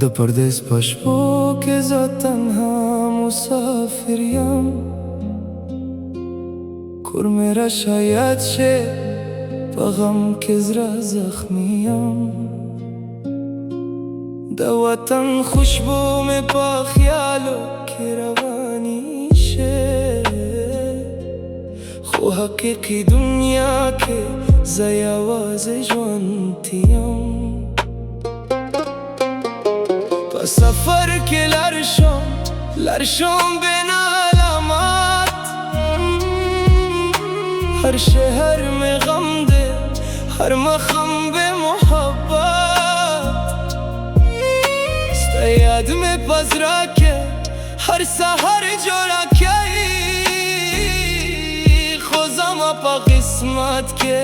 د پردیس پشپو کې زه تنها مسافریم، کور میرا شاید شه په غم کې زړه زخمیم. د وطن خوشبو مې په خیالو کې رواني شه، خو حقیقي دنیا کې زه یوازې ژوند یم. په سفر کې لار شم بین علامات، هر شهر میں غم دے، ہر مخم بے محبت. ستا یاد میں پزرا کے ہر سحر جوڑا کئی، خوزما پا قسمت کے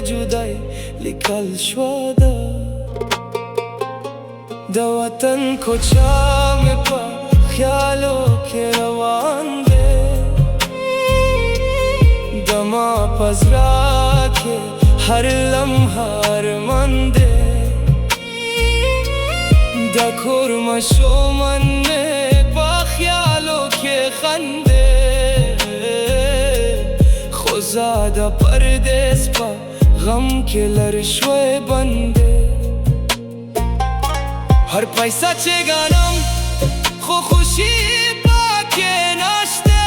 جدائی لکل شوادا. د وطن کوچا میں پا خیالوں کے روان دے، دما پزرا کے ہر لمحہ ارمان دے. دا کور مشو من میں پا خیالوں کے خندے، خوزادہ پردیس پا غم کے لرشوے بندے. हर पैसा चे गानम खो खुशी पाके नाश्ते,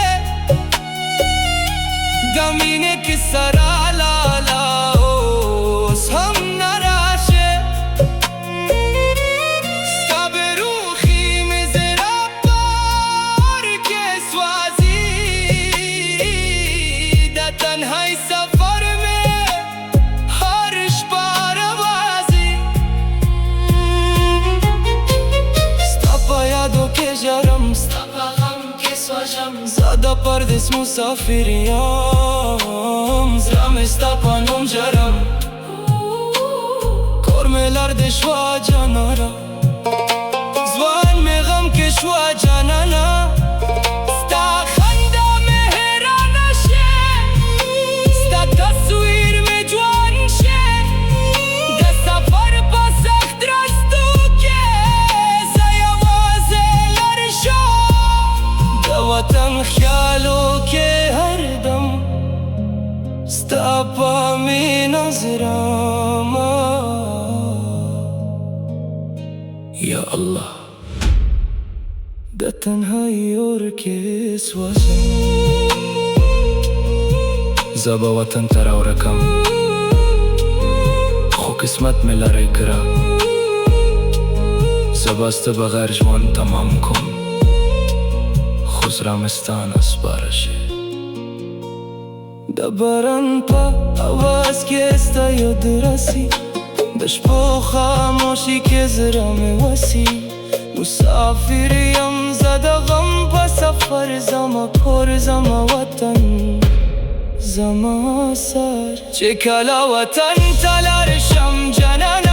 दमीने की सरा लाला ओस हम नराशे. सब रूखी में जरा पार के स्वाजी, दा तन्हाई सफर में हर्ष पारवाजी. جرم ستا غم کې سوژم، زه د پردیس مسافریم. زړه مې ستا په نوم جرم، کور مې لار دې شوه جانانه، ځوان مې غم کې شوه جانانه. ستا خندا مې حیرانه شه، ستا تصویر مې جوان شه. د سفر په سخت رستو کې زه یوازې وطن خیالوں کے ہر دم ستا پا میں نظراما. یا اللہ د تنہائی اور کیس واسم، زبا وطن ترا ورکم، خو قسمت میں لرائی کرا. زباست بغیر جوان تمام کن، خسرامستان اسپارشه. د باران په اواز کې ستا یاد راسي، د شپو خاموشي کې زړه مې وسي. مسافر یم زه د غم په سفر، زما کور زما وطن زما سر. چې کله وطن ته لاړ شم جانانه،